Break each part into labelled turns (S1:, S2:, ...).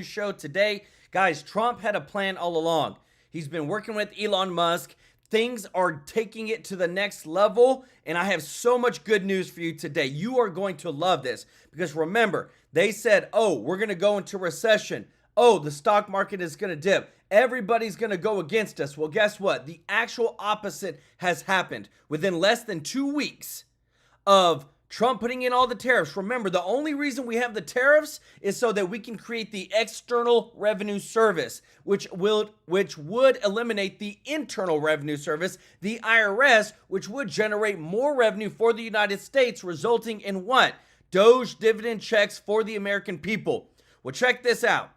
S1: show today. Guys, Trump had a plan all along. He's been working with Elon Musk. Things are taking it to the next level, and I have so much good news for you today. You are going to love this because remember, they said, oh, we're going to go into recession. Oh, the stock market is going to dip. Everybody's going to go against us. Well, guess what? The actual opposite has happened. Within less than 2 weeks of Trump putting in all the tariffs. Remember, the only reason we have the tariffs is so that we can create the External Revenue Service, which would eliminate the Internal Revenue Service, the IRS, which would generate more revenue for the United States, resulting in what? Doge dividend checks for the American people. Well, check this out.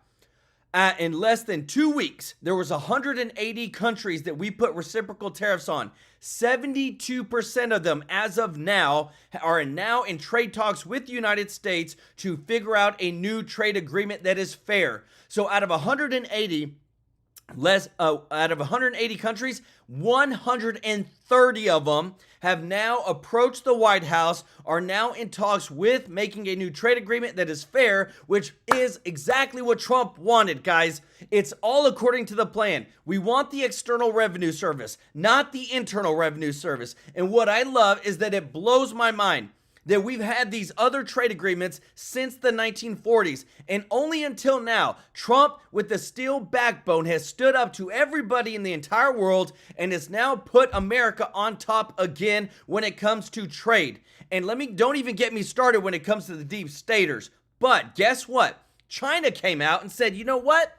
S1: In less than 2 weeks, there was 180 countries that we put reciprocal tariffs on. 72% of them, as of now, are now in trade talks with the United States to figure out a new trade agreement that is fair. So out of 180 countries, 130 of them have now approached the White House, are now in talks with making a new trade agreement that is fair, which is exactly what Trump wanted, guys. It's all according to the plan. We want the External Revenue Service, not the Internal Revenue Service. And what I love is that it blows my mind that we've had these other trade agreements since the 1940s. And only until now, Trump, with the steel backbone, has stood up to everybody in the entire world and has now put America on top again when it comes to trade. And don't even get me started when it comes to the deep staters. But guess what? China came out and said, you know what?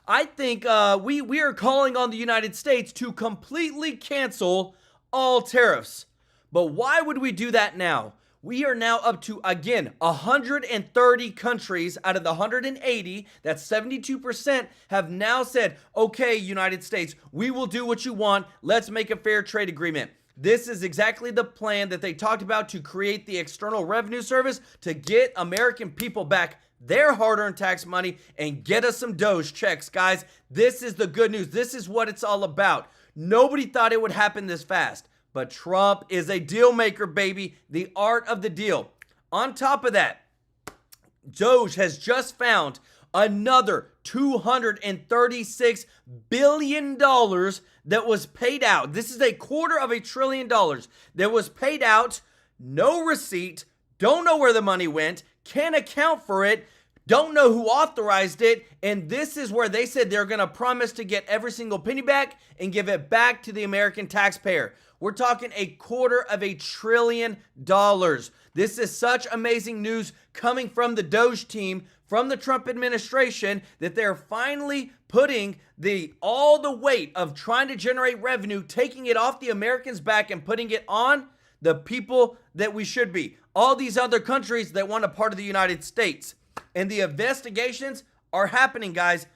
S1: I think we are calling on the United States to completely cancel all tariffs. But why would we do that now? We are now up to, again, 130 countries out of the 180, that's 72%, have now said, okay, United States, we will do what you want. Let's make a fair trade agreement. This is exactly the plan that they talked about to create the External Revenue Service to get American people back their hard-earned tax money and get us some Doge checks, guys. This is the good news. This is what it's all about. Nobody thought it would happen this fast. But Trump is a deal maker, baby. The art of the deal. On top of that, Doge has just found another $236 billion that was paid out. This is $250 billion that was paid out. No receipt. Don't know where the money went. Can't account for it. Don't know who authorized it. And this is where they said they're going to promise to get every single penny back and give it back to the American taxpayer. We're talking $250 billion. This is such amazing news coming from the Doge team, from the Trump administration, that they're finally putting all the weight of trying to generate revenue, taking it off the Americans' back and putting it on the people that we should be. All these other countries that want a part of the United States. And the investigations are happening, guys.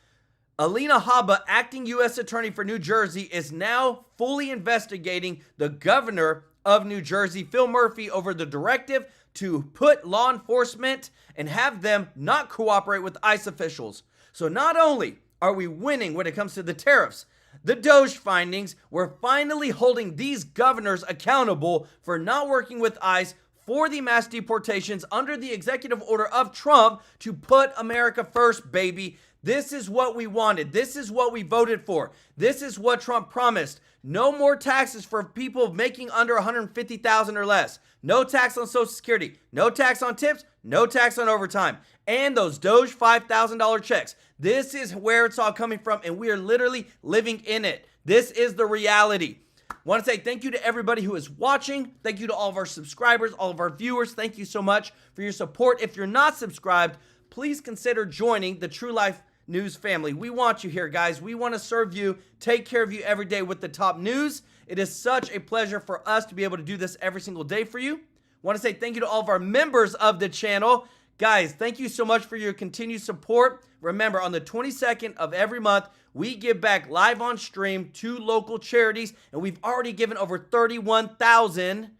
S1: Alina Habba, acting U.S. Attorney for New Jersey, is now fully investigating the governor of New Jersey, Phil Murphy, over the directive to put law enforcement and have them not cooperate with ICE officials. So not only are we winning when it comes to the tariffs, the Doge findings, we're finally holding these governors accountable for not working with ICE for the mass deportations under the executive order of Trump to put America first, baby. This is what we wanted. This is what we voted for. This is what Trump promised. No more taxes for people making under $150,000 or less. No tax on Social Security. No tax on tips. No tax on overtime. And those Doge $5,000 checks. This is where it's all coming from, and we are literally living in it. This is the reality. I want to say thank you to everybody who is watching. Thank you to all of our subscribers, all of our viewers. Thank you so much for your support. If you're not subscribed, please consider joining the TrueLife News family. We want you here, guys. We want to serve you, take care of you every day with the top news. It is such a pleasure for us to be able to do this every single day for you. I want to say thank you to all of our members of the channel. Guys, thank you so much for your continued support. Remember, on the 22nd of every month, we give back live on stream to local charities, and we've already given over 31,000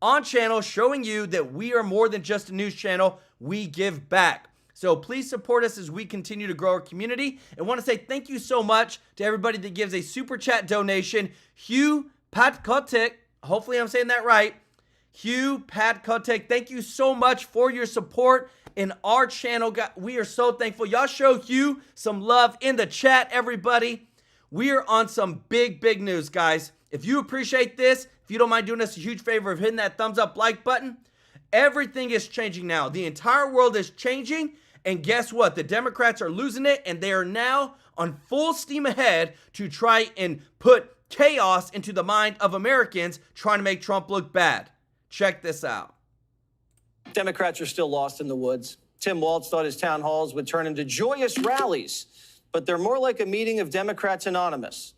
S1: on channel, showing you that we are more than just a news channel. We give back. So please support us as we continue to grow our community. And want to say thank you so much to everybody that gives a super chat donation. Hugh Patkotik, hopefully I'm saying that right. Hugh, Pat Kotek, thank you so much for your support in our channel. We are so thankful. Y'all show Hugh some love in the chat, everybody. We are on some big, big news, guys. If you appreciate this, if you don't mind doing us a huge favor of hitting that thumbs up like button, everything is changing now. The entire world is changing, and guess what? The Democrats are losing it, and they are now on full steam ahead to try and put chaos into the mind of Americans, trying to make Trump look bad. Check this out.
S2: Democrats are still lost in the woods. Tim Walz thought his town halls would turn into joyous rallies, but they're more like a meeting of Democrats Anonymous.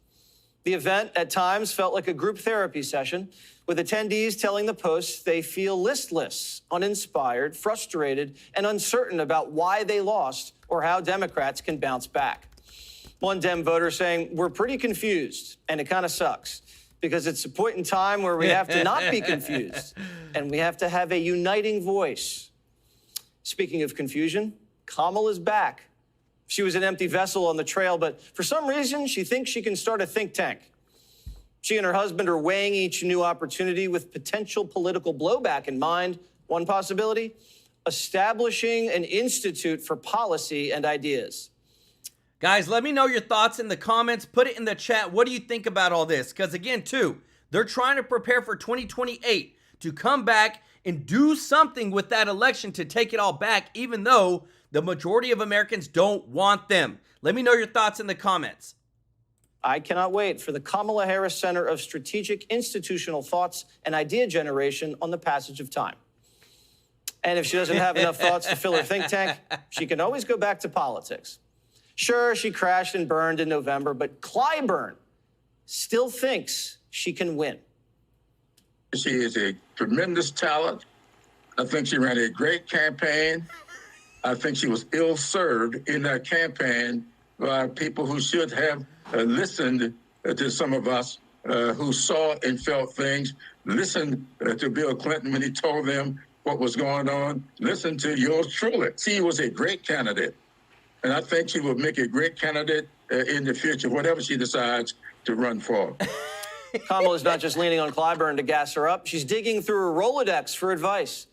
S2: The event at times felt like a group therapy session, with attendees telling the Post they feel listless, uninspired, frustrated, and uncertain about why they lost or how Democrats can bounce back. One Dem voter saying, "We're pretty confused, and it kind of sucks, because it's a point in time where we have to not be confused, and we have to have a uniting voice." Speaking of confusion, Kamala's back. She was an empty vessel on the trail, but for some reason, she thinks she can start a think tank. She and her husband are weighing each new opportunity with potential political blowback in mind. One possibility, establishing an institute for policy and ideas.
S1: Guys, let me know your thoughts in the comments. Put it in the chat. What do you think about all this? Because again, too, they're trying to prepare for 2028 to come back and do something with that election to take it all back, even though the majority of Americans don't want them. Let me know your thoughts in the comments.
S2: I cannot wait for the Kamala Harris Center of Strategic Institutional Thoughts and Idea Generation on the passage of time. And if she doesn't have enough thoughts to fill her think tank, she can always go back to politics. Sure, she crashed and burned in November, but Clyburn still thinks she can win.
S3: She is a tremendous talent. I think she ran a great campaign. I think she was ill-served in that campaign by people who should have listened to some of us who saw and felt things, listened to Bill Clinton when he told them what was going on, listened to yours truly. She was a great candidate. And I think she will make a great candidate in the future, whatever she decides to run for.
S2: Kamala's not just leaning on Clyburn to gas her up. She's digging through her Rolodex for advice.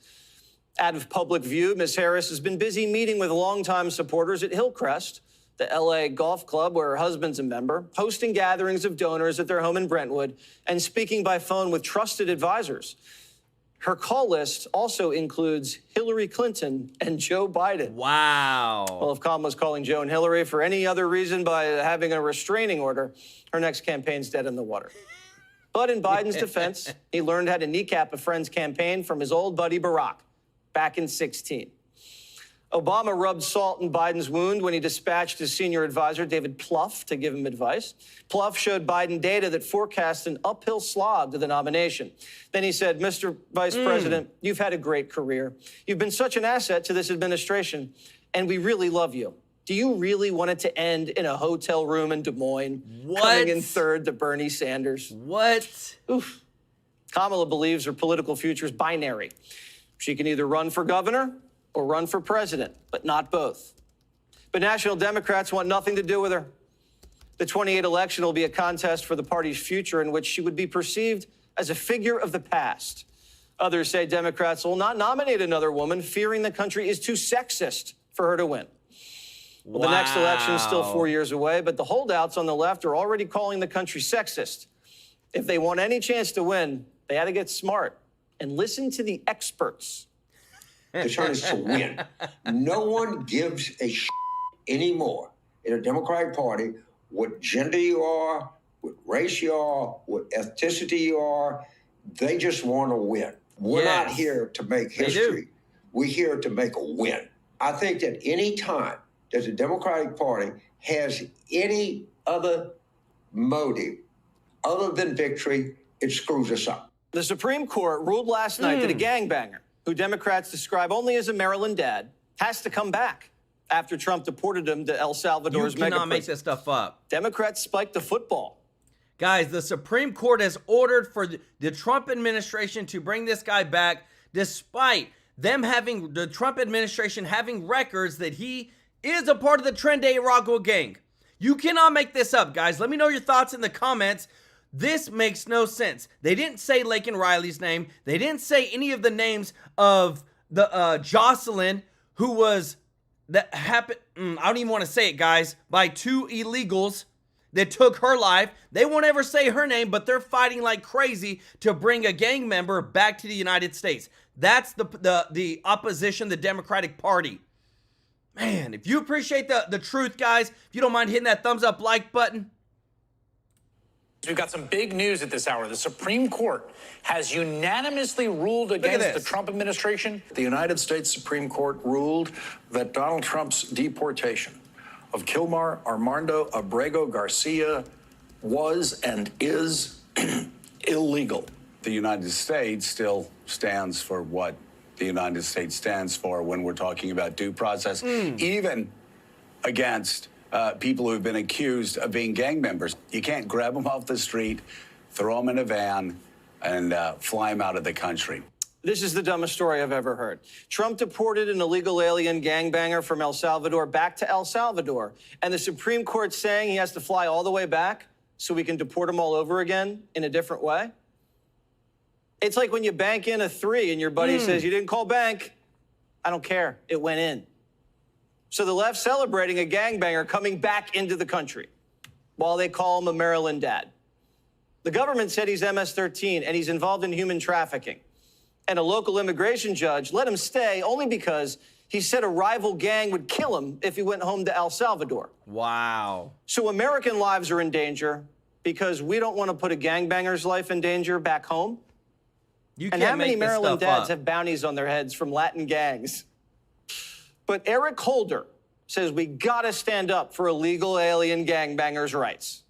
S2: Out of public view, Ms. Harris has been busy meeting with longtime supporters at Hillcrest, the LA golf club where her husband's a member, hosting gatherings of donors at their home in Brentwood, and speaking by phone with trusted advisors. Her call list also includes Hillary Clinton and Joe Biden.
S1: Wow.
S2: Well, if Kamala's calling Joe and Hillary for any other reason by having a restraining order, her next campaign's dead in the water. But in Biden's defense, he learned how to kneecap a friend's campaign from his old buddy Barack back in 2016. Obama rubbed salt in Biden's wound when he dispatched his senior advisor, David Plouffe, to give him advice. Plouffe showed Biden data that forecast an uphill slog to the nomination. Then he said, "Mr. Vice President, you've had a great career. You've been such an asset to this administration, and we really love you. Do you really want it to end in a hotel room in Des Moines, coming in third to Bernie Sanders?"
S1: What?
S2: Oof. Kamala believes her political future is binary. She can either run for governor or run for president, but not both. But national Democrats want nothing to do with her. The 28 election will be a contest for the party's future in which she would be perceived as a figure of the past. Others say Democrats will not nominate another woman, fearing the country is too sexist for her to win. Well, the next election is still 4 years away, but the holdouts on the left are already calling the country sexist. If they want any chance to win, they had to get smart and listen to the experts.
S4: The turn is to win. No one gives a shit anymore in a Democratic Party what gender you are, what race you are, what ethnicity you are. They just want to win. We're not here to make history. We're here to make a win. I think that any time that the Democratic Party has any other motive other than victory, it screws us up.
S2: The Supreme Court ruled last night that a gangbanger, who Democrats describe only as a Maryland dad, has to come back after Trump deported him to El Salvador's mega prison.
S1: You cannot make this stuff up.
S2: Democrats spiked the football.
S1: Guys, the Supreme Court has ordered for the Trump administration to bring this guy back, despite them having, the Trump administration having records that he is a part of the Tren de Aragua gang. You cannot make this up, guys. Let me know your thoughts in the comments. This makes no sense. They didn't say Laken Riley's name. They didn't say any of the names of the Jocelyn, who was that happened. I don't even want to say it, guys. By two illegals that took her life. They won't ever say her name, but they're fighting like crazy to bring a gang member back to the United States. That's the opposition, the Democratic Party. Man, if you appreciate the truth, guys, if you don't mind hitting that thumbs up like button.
S5: We've got some big news at this hour. The Supreme Court has unanimously ruled against the Trump administration.
S6: The United States Supreme Court ruled that Donald Trump's deportation of Kilmar Armando Abrego Garcia was and is illegal.
S7: The United States still stands for what the United States stands for when we're talking about due process, even against people who've been accused of being gang members. You can't grab them off the street, throw them in a van, and fly them out of the country.
S2: This is the dumbest story I've ever heard. Trump deported an illegal alien gangbanger from El Salvador back to El Salvador. And the Supreme Court's saying he has to fly all the way back so we can deport him all over again in a different way? It's like when you bank in a 3 and your buddy says, you didn't call bank. I don't care. It went in. So the left celebrating a gangbanger coming back into the country while they call him a Maryland dad. The government said he's MS-13 and he's involved in human trafficking. And a local immigration judge let him stay only because he said a rival gang would kill him if he went home to El Salvador.
S1: Wow.
S2: So American lives are in danger because we don't want to put a gangbanger's life in danger back home.
S1: You
S2: And
S1: can't
S2: how many
S1: make this
S2: Maryland
S1: stuff
S2: dads
S1: up.
S2: have bounties on their heads from Latin gangs? But Eric Holder says we gotta stand up for illegal alien gangbangers' rights.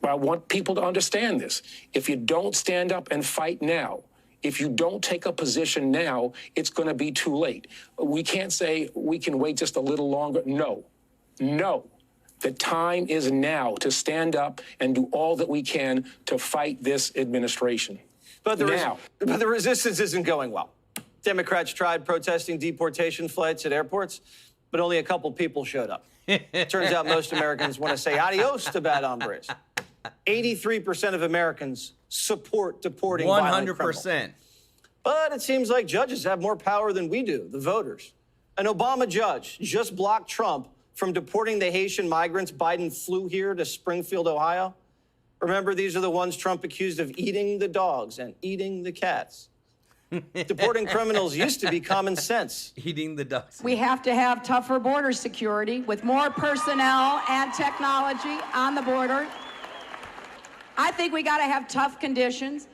S8: I want people to understand this. If you don't stand up and fight now, if you don't take a position now, it's going to be too late. We can't say we can wait just a little longer. No. The time is now to stand up and do all that we can to fight this administration.
S2: But the resistance isn't going well. Democrats tried protesting deportation flights at airports, but only a couple people showed up. Turns out most Americans want to say adios to bad hombres. 83% of Americans support deporting violent criminals.
S1: 100%.
S2: But it seems like judges have more power than we do, the voters. An Obama judge just blocked Trump from deporting the Haitian migrants Biden flew here to Springfield, Ohio. Remember, these are the ones Trump accused of eating the dogs and eating the cats. Deporting criminals used to be common sense.
S1: Eating the ducks.
S9: We have to have tougher border security with more personnel and technology on the border. I think we got to have tough conditions.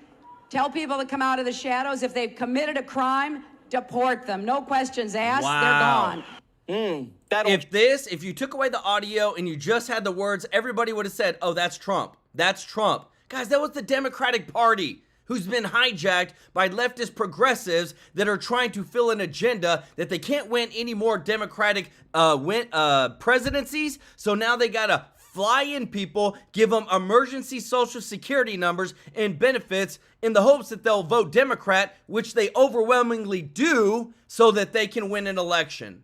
S9: Tell people to come out of the shadows. If they've committed a crime, deport them. No questions asked.
S1: Wow.
S9: They're gone.
S1: If you took away the audio and you just had the words, everybody would have said, oh, that's Trump. That's Trump. Guys, that was the Democratic Party who's been hijacked by leftist progressives that are trying to fill an agenda that they can't win any more Democratic presidencies. So now they got to fly in people, give them emergency Social Security numbers and benefits in the hopes that they'll vote Democrat, which they overwhelmingly do, so that they can win an election.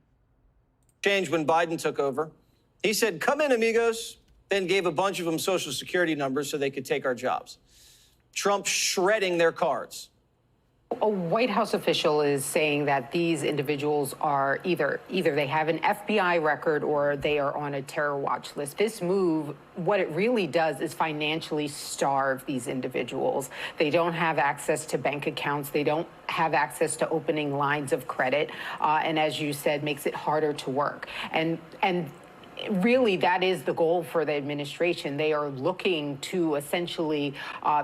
S2: Changed when Biden took over. He said, come in, amigos, then gave a bunch of them Social Security numbers so they could take our jobs. Trump shredding their cards.
S10: A White House official is saying that these individuals are either they have an FBI record or they are on a terror watch list. This move, what it really does is financially starve these individuals. They don't have access to bank accounts. They don't have access to opening lines of credit. And as you said, makes it harder to work. And really, that is the goal for the administration. They are looking to essentially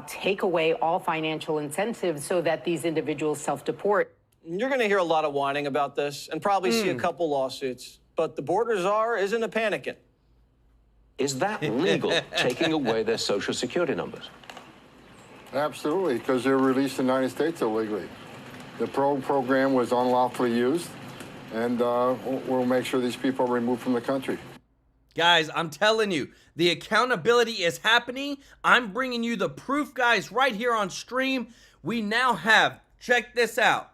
S10: take away all financial incentives so that these individuals self-deport.
S2: You're going to hear a lot of whining about this and probably see a couple lawsuits. But the border czar isn't a panicking.
S11: Is that legal, taking away their Social Security numbers?
S12: Absolutely, because they're released in the United States illegally. The program was unlawfully used, and we'll make sure these people are removed from the country.
S1: Guys, I'm telling you, the accountability is happening. I'm bringing you the proof, guys, right here on stream. We now have, check this out,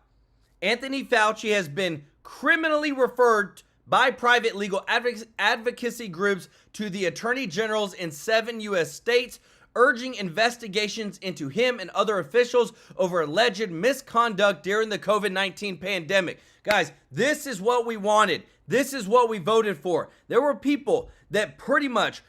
S1: Anthony Fauci has been criminally referred by private legal advocacy groups to the attorney generals in 7 U.S. states, urging investigations into him and other officials over alleged misconduct during the COVID-19 pandemic. Guys, this is what we wanted. This is what we voted for. There were people that pretty much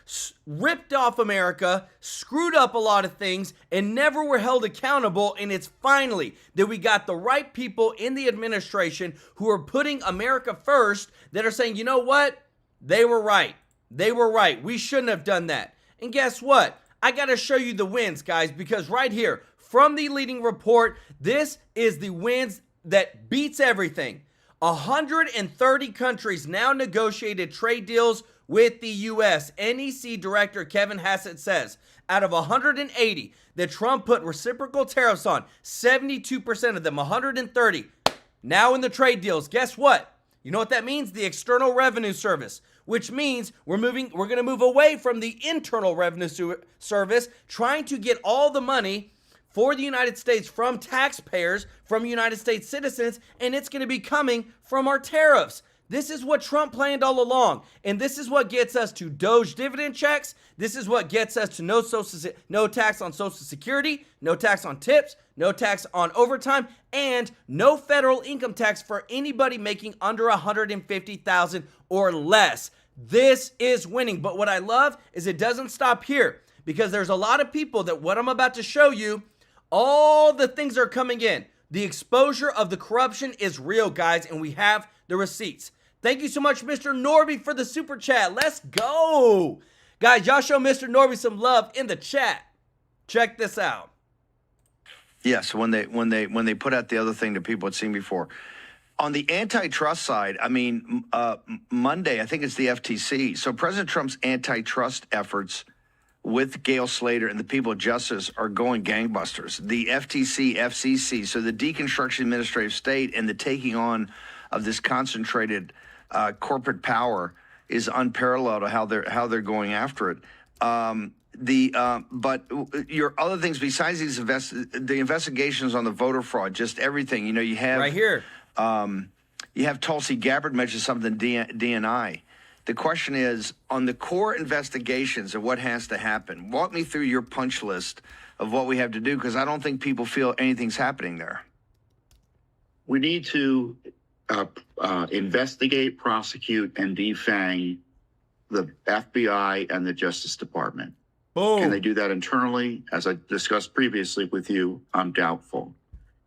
S1: ripped off America, screwed up a lot of things, and never were held accountable. And it's finally that we got the right people in the administration who are putting America first that are saying, you know what? They were right. They were right. We shouldn't have done that. And guess what? I got to show you the wins, guys, because right here from the leading report, this is the wins that beats everything. 130 countries now negotiated trade deals with the U.S. NEC Director Kevin Hassett says out of 180 that Trump put reciprocal tariffs on, 72% of them, 130, now in the trade deals. Guess what? You know what that means? The External Revenue Service, which means we're going to move away from the Internal Revenue Service, trying to get all the money for the United States from taxpayers, from United States citizens, and it's going to be coming from our tariffs. This is what Trump planned all along, and this is what gets us to Doge dividend checks. This is what gets us to no tax on Social Security, no tax on tips, no tax on overtime, and no federal income tax for anybody making under $150,000 or less. This is winning, but what I love is it doesn't stop here, because there's a lot of people that what I'm about to show you, all the things are coming in. The exposure of the corruption is real, guys, and we have the receipts. Thank you so much, Mr. Norby, for the super chat. Let's go. Guys, y'all show Mr. Norby some love in the chat. Check this out.
S13: Yes, when they put out the other thing that people had seen before. On the antitrust side, I mean, Monday, I think it's the FTC. So President Trump's antitrust efforts with Gail Slater and the people of justice are going gangbusters. The FTC, FCC, so the deconstruction administrative state and the taking on of this concentrated corporate power is unparalleled to how they're going after it. But your other things besides these the investigations on the voter fraud, just everything. You know, you have
S1: right here.
S13: You have Tulsi Gabbard mention something DNI. The question is, on the core investigations of what has to happen, walk me through your punch list of what we have to do, because I don't think people feel anything's happening there.
S14: We need to investigate, prosecute, and defang the FBI and the Justice Department.
S1: Boom.
S14: Can they do that internally? As I discussed previously with you, I'm doubtful.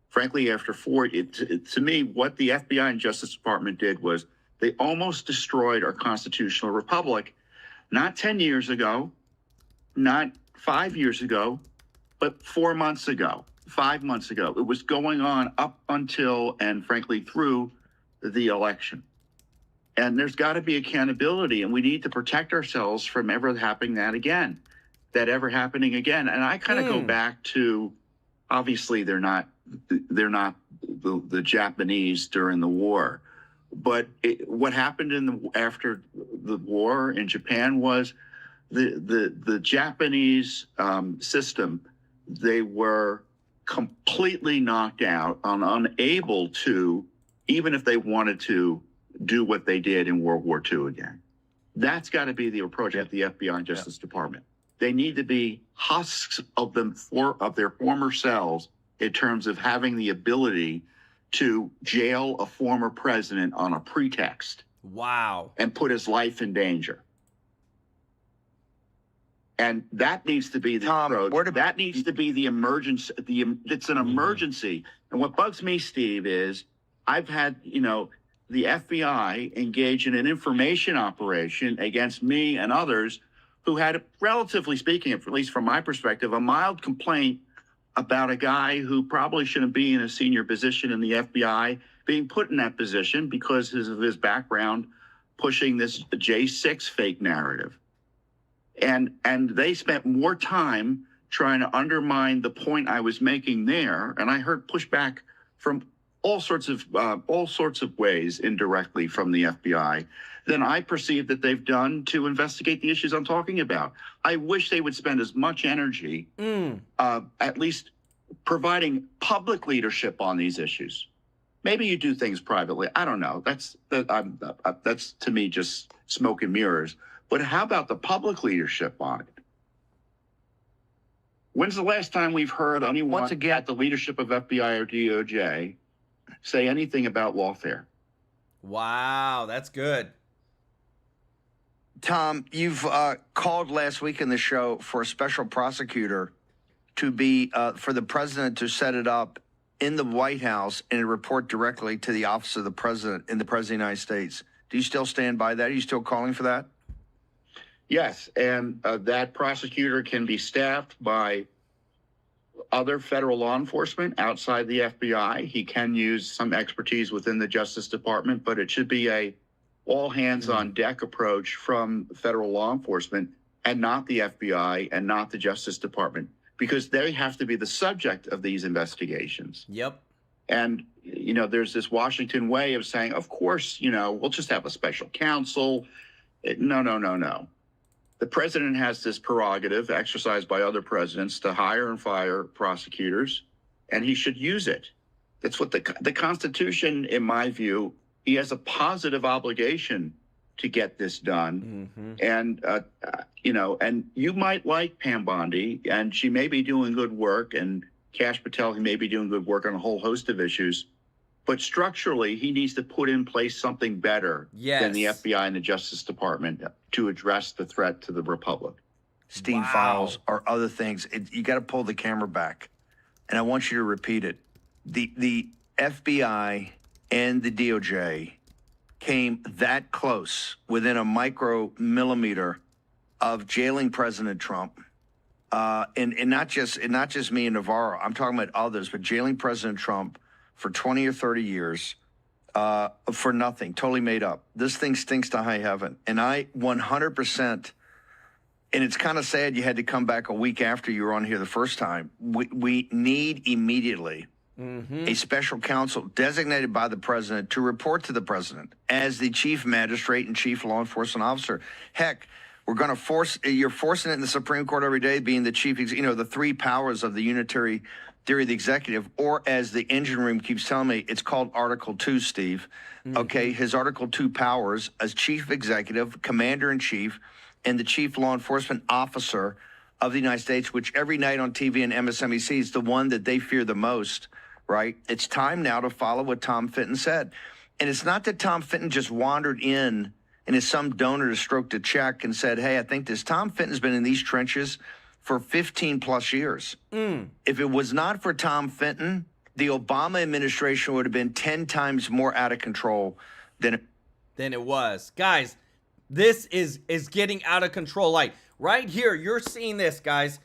S14: Frankly, after to me, what the FBI and Justice Department did was they almost destroyed our constitutional republic, not 10 years ago, not 5 years ago, but 4 months ago, 5 months ago. It was going on up until and frankly through the election. And there's got to be accountability, and we need to protect ourselves from ever happening that happening again. And I kind of go back to, obviously they're not the Japanese during the war. But what happened after the war in Japan was the Japanese system, they were completely knocked out and unable to, even if they wanted to, do what they did in World War II again. That's got to be the approach at the FBI and Justice Department. They need to be husks of their former selves in terms of having the ability to jail a former president on a pretext.
S1: Wow.
S14: And put his life in danger. And that needs to be the approach. That needs to be the emergency. It's an emergency. And what bugs me, Steve, is I've had, the FBI engage in an information operation against me and others who had, relatively speaking, at least from my perspective, a mild complaint about a guy who probably shouldn't be in a senior position in the FBI being put in that position because of his background pushing this J6 fake narrative. And they spent more time trying to undermine the point I was making there. And I heard pushback from all sorts of ways indirectly from the FBI than I perceive that they've done to investigate the issues I'm talking about. I wish they would spend as much energy at least providing public leadership on these issues. Maybe you do things privately. I don't know. That's to me just smoke and mirrors. But how about the public leadership on it? When's the last time we've heard anyone
S13: Once again,
S14: at the leadership of FBI or DOJ say anything about lawfare?
S1: Wow, that's good.
S13: Tom, you've called last week in the show for a special prosecutor to be, for the president to set it up in the White House and report directly to the office of the president in the president of the United States. Do you still stand by that? Are you still calling for that?
S14: Yes, and that prosecutor can be staffed by other federal law enforcement outside the FBI. He can use some expertise within the Justice Department, but it should be a all hands on deck approach from federal law enforcement and not the FBI and not the Justice Department, because they have to be the subject of these investigations.
S1: Yep.
S14: And, you know, there's this Washington way of saying, of course, you know, we'll just have a special counsel. No. The president has this prerogative exercised by other presidents to hire and fire prosecutors, and he should use it. That's what the Constitution, in my view, he has a positive obligation to get this done. And, you know, and you might like Pam Bondi, and she may be doing good work, and Kash Patel, he may be doing good work on a whole host of issues. But structurally, he needs to put in place something better than the FBI and the Justice Department to address the threat to the Republic.
S13: Steam files or other things. You got to pull the camera back. And I want you to repeat it. The FBI and the DOJ came that close, within a micromillimeter, of jailing President Trump. And not just me and Navarro. I'm talking about others, but jailing President Trump for 20 or 30 years for nothing, totally made up. This thing stinks to high heaven. And I 100%, and it's kind of sad you had to come back a week after you were on here the first time. We need immediately a special counsel designated by the president to report to the president as the chief magistrate and chief law enforcement officer. Heck, we're going to you're forcing it in the Supreme Court every day, being the chief, you know, the three powers of the unitary theory of the executive, or as the engine room keeps telling me, it's called Article 2, Steve. Okay, his Article 2 powers as chief executive, commander-in-chief, and the chief law enforcement officer of the United States, which every night on TV and MSNBC is the one that they fear the most, right? It's time now to follow what Tom Fitton said. And it's not that Tom Fitton just wandered in and is some donor to stroke a check and said, hey, I think this. Tom Fitton's been in these trenches for 15 plus years. If it was not for Tom Fitton, the Obama administration would have been 10 times more out of control than
S1: it was. Guys, this is getting out of control. Like right here, you're seeing this, guys.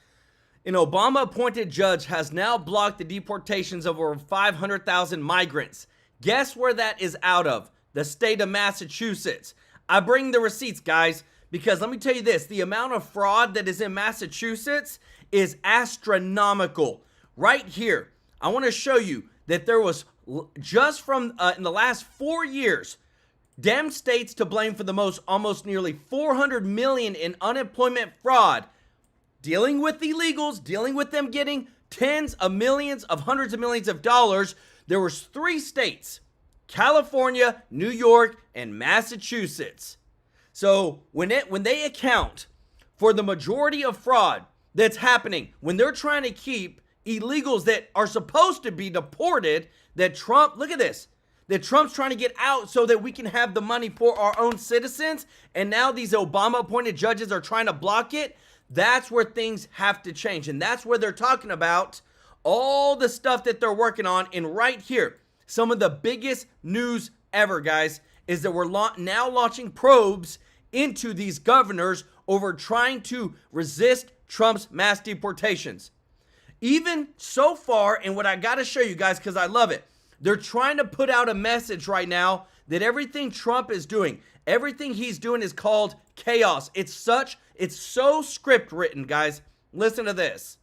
S1: An Obama-appointed judge has now blocked the deportations of over 500,000 migrants. Guess where that is out of? The state of Massachusetts. I bring the receipts, guys. Because let me tell you this, the amount of fraud that is in Massachusetts is astronomical. Right here, I want to show you that there was, just from in the last 4 years, Dem states to blame for the most, almost nearly 400 million in unemployment fraud, dealing with illegals, dealing with them getting tens of millions of hundreds of millions of dollars. There was 3 states, California, New York, and Massachusetts. So when they account for the majority of fraud that's happening, when they're trying to keep illegals that are supposed to be deported, that Trump, look at this, that Trump's trying to get out so that we can have the money for our own citizens, and now these Obama-appointed judges are trying to block it, that's where things have to change. And that's where they're talking about all the stuff that they're working on. And right here, some of the biggest news ever, guys, is that we're now launching probes into these governors over trying to resist Trump's mass deportations. Even so far, and what I got to show you guys because I love it, they're trying to put out a message right now that everything Trump is doing, everything he's doing is called chaos. It's so script written, guys. Listen to this.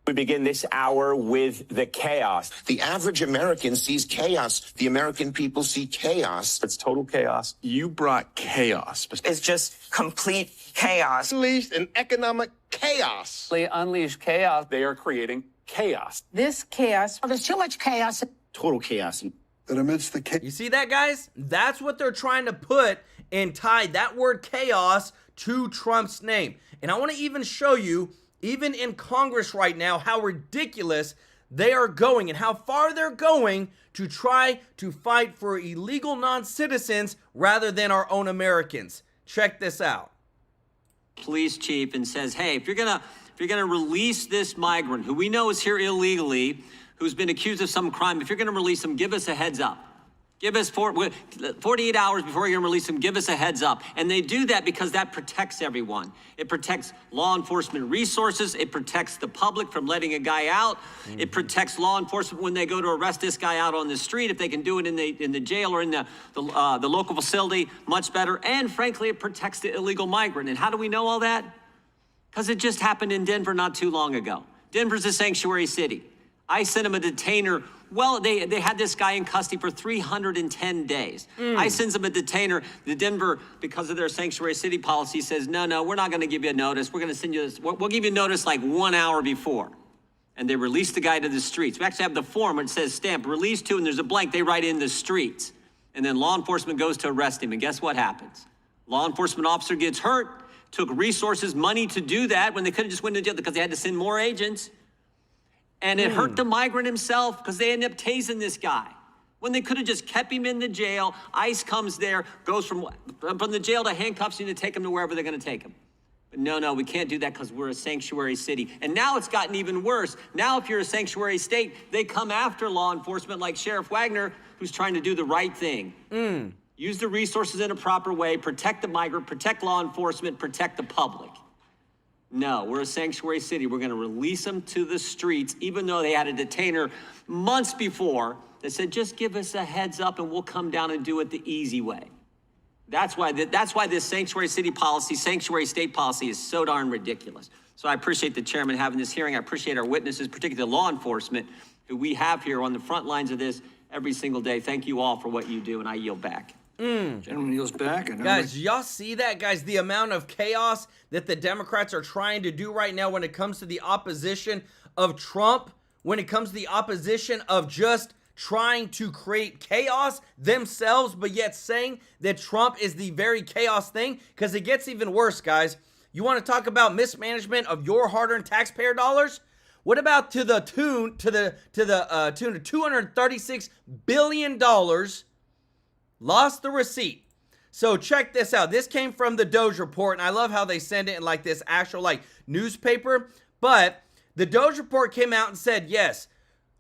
S15: We begin this hour with the chaos. The average American sees chaos. The American people see chaos. It's total chaos.
S16: You brought chaos.
S17: It's just complete chaos.
S16: Unleashed an economic chaos.
S18: They unleash chaos.
S16: They are creating chaos.
S17: This chaos.
S19: There's too much chaos.
S16: Total chaos.
S12: That amidst the chaos.
S1: You see that, guys? That's what they're trying to put and tie that word chaos to Trump's name. And I want to even show you even in Congress right now, how ridiculous they are going and how far they're going to try to fight for illegal non-citizens rather than our own Americans. Check this out.
S18: Police chief and says, hey, if you're gonna release this migrant who we know is here illegally, who's been accused of some crime, if you're gonna release him, give us a heads up. Give us 48 hours before you're gonna release him, give us a heads up. And they do that because that protects everyone. It protects law enforcement resources. It protects the public from letting a guy out. It protects law enforcement when they go to arrest this guy out on the street. If they can do it in the jail or in the local facility, much better. And frankly, it protects the illegal migrant. And how do we know all that? Because it just happened in Denver not too long ago. Denver's a sanctuary city. I sent them a detainer. Well, they had this guy in custody for 310 days. I sent them a detainer. The Denver, because of their sanctuary city policy, says, no, we're not going to give you a notice. We're going to send you this. We'll give you a notice like 1 hour before. And they release the guy to the streets. We actually have the form where it says stamp, release to, and there's a blank. They write in the streets. And then law enforcement goes to arrest him. And guess what happens? Law enforcement officer gets hurt, took resources, money to do that when they could have just went to jail because they had to send more agents. And it hurt the migrant himself because they ended up tasing this guy. When they could have just kept him in the jail, ICE comes there, goes from the jail to handcuffs you to take him to wherever they're going to take him. But no, we can't do that because we're a sanctuary city. And now it's gotten even worse. Now if you're a sanctuary state, they come after law enforcement like Sheriff Wagner, who's trying to do the right thing. Use the resources in a proper way, protect the migrant, protect law enforcement, protect the public. No, we're a sanctuary city. We're going to release them to the streets, even though they had a detainer months before that said, just give us a heads up and we'll come down and do it the easy way. That's why this sanctuary city policy, sanctuary state policy is so darn ridiculous. So I appreciate the chairman having this hearing. I appreciate our witnesses, particularly law enforcement, who we have here on the front lines of this every single day. Thank you all for what you do, and I yield back.
S2: Gentleman yields back.
S1: Guys, y'all see that, guys? The amount of chaos that the Democrats are trying to do right now when it comes to the opposition of Trump, when it comes to the opposition of just trying to create chaos themselves, but yet saying that Trump is the very chaos thing, because it gets even worse, guys. You want to talk about mismanagement of your hard-earned taxpayer dollars? What about to the tune of $236 billion? Lost the receipt. So check this out. This came from the Doge report, and I love how they send it in like this actual like newspaper. But the Doge report came out and said, yes,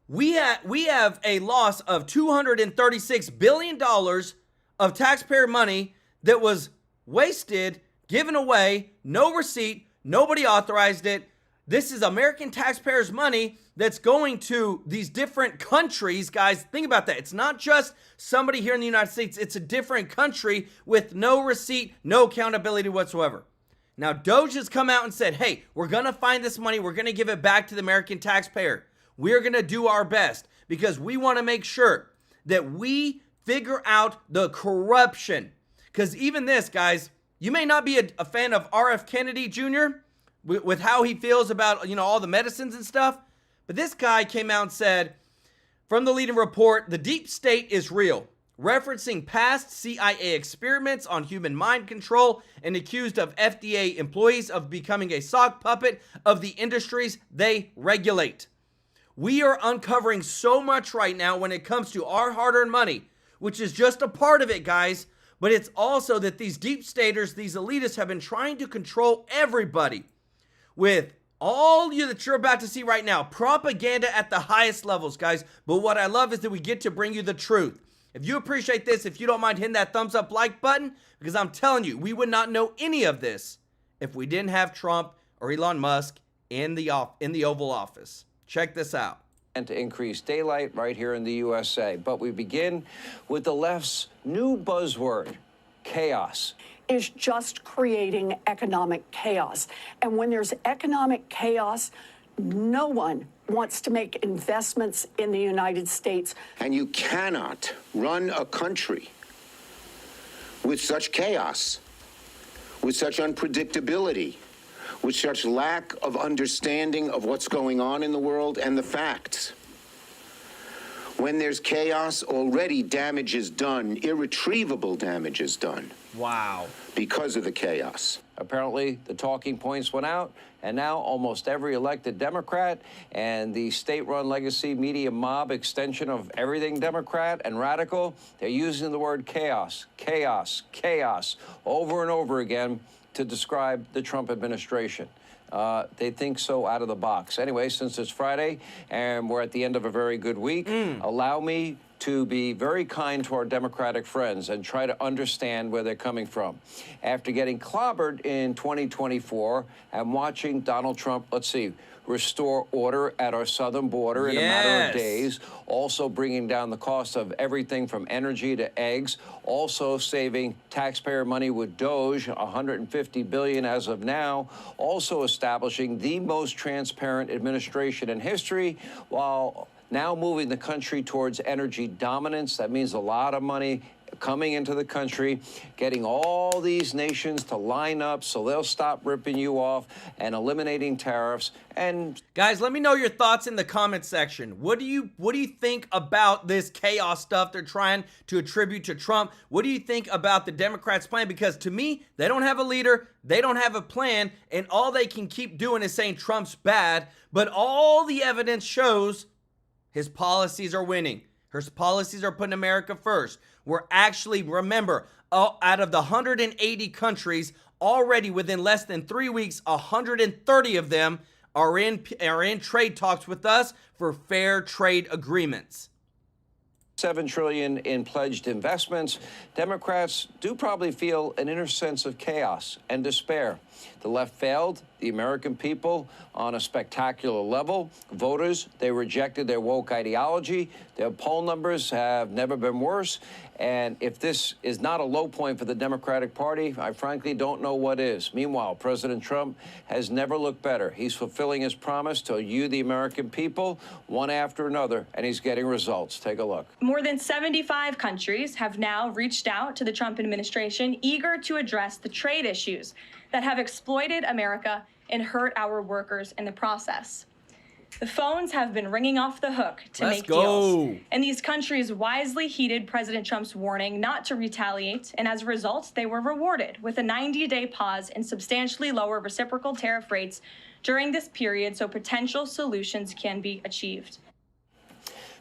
S1: we have a loss of $236 billion of taxpayer money that was wasted, given away, no receipt, nobody authorized it. This is American taxpayers' money that's going to these different countries, guys. Think about that. It's not just somebody here in the United States. It's a different country with no receipt, no accountability whatsoever. Now, Doge has come out and said, hey, we're going to find this money. We're going to give it back to the American taxpayer. We're going to do our best because we want to make sure that we figure out the corruption. Because even this, guys, you may not be a fan of R.F. Kennedy Jr., with how he feels about, all the medicines and stuff. But this guy came out and said, from the leading report, the deep state is real, referencing past CIA experiments on human mind control and accused of FDA employees of becoming a sock puppet of the industries they regulate. We are uncovering so much right now when it comes to our hard-earned money, which is just a part of it, guys. But it's also that these deep staters, these elitists have been trying to control everybody. With all that you're about to see right now, propaganda at the highest levels, guys. But what I love is that we get to bring you the truth. If you appreciate this, if you don't mind hitting that thumbs up like button, because I'm telling you, we would not know any of this if we didn't have Trump or Elon Musk in the Oval Office. Check this out.
S11: And to increase daylight right here in the USA. But we begin with the left's new buzzword, chaos.
S19: Is just creating economic chaos. And when there's economic chaos, no one wants to make investments in the United States.
S15: And you cannot run a country with such chaos, with such unpredictability, with such lack of understanding of what's going on in the world and the facts. When there's chaos, already damage is done, irretrievable damage is done.
S1: Wow.
S15: Because of the chaos.
S11: Apparently, the talking points went out, and now almost every elected Democrat and the state-run legacy media mob extension of everything Democrat and radical, they're using the word chaos, chaos, chaos over and over again to describe the Trump administration. They think so out of the box. Anyway, since it's Friday and we're at the end of a very good week, allow me to be very kind to our Democratic friends and try to understand where they're coming from. After getting clobbered in 2024 and watching Donald Trump, let's see, restore order at our southern border in a matter of days, also bringing down the cost of everything from energy to eggs, also saving taxpayer money with Doge, $150 billion as of now, also establishing the most transparent administration in history, while now moving the country towards energy dominance. That means a lot of money coming into the country, getting all these nations to line up so they'll stop ripping you off and eliminating tariffs. And
S1: guys, let me know your thoughts in the comment section. What do you think about this chaos stuff they're trying to attribute to Trump? What do you think about the Democrats' plan? Because to me, they don't have a leader, they don't have a plan, and all they can keep doing is saying Trump's bad, but all the evidence shows his policies are winning. His policies are putting America first. We're actually, remember, out of the 180 countries, already within less than 3 weeks, 130 of them are in trade talks with us for fair trade agreements.
S11: $7 trillion in pledged investments. Democrats do probably feel an inner sense of chaos and despair. The left failed the American people on a spectacular level. Voters, they rejected their woke ideology. Their poll numbers have never been worse. And if this is not a low point for the Democratic Party, I frankly don't know what is. Meanwhile, President Trump has never looked better. He's fulfilling his promise to you, the American people, one after another, and he's getting results. Take a look.
S20: More than 75 countries have now reached out to the Trump administration, eager to address the trade issues that have exploited America and hurt our workers in the process. The phones have been ringing off the hook to make deals. And these countries wisely heeded President Trump's warning not to retaliate, and as a result, they were rewarded with a 90-day pause and substantially lower reciprocal tariff rates during this period so potential solutions can be achieved.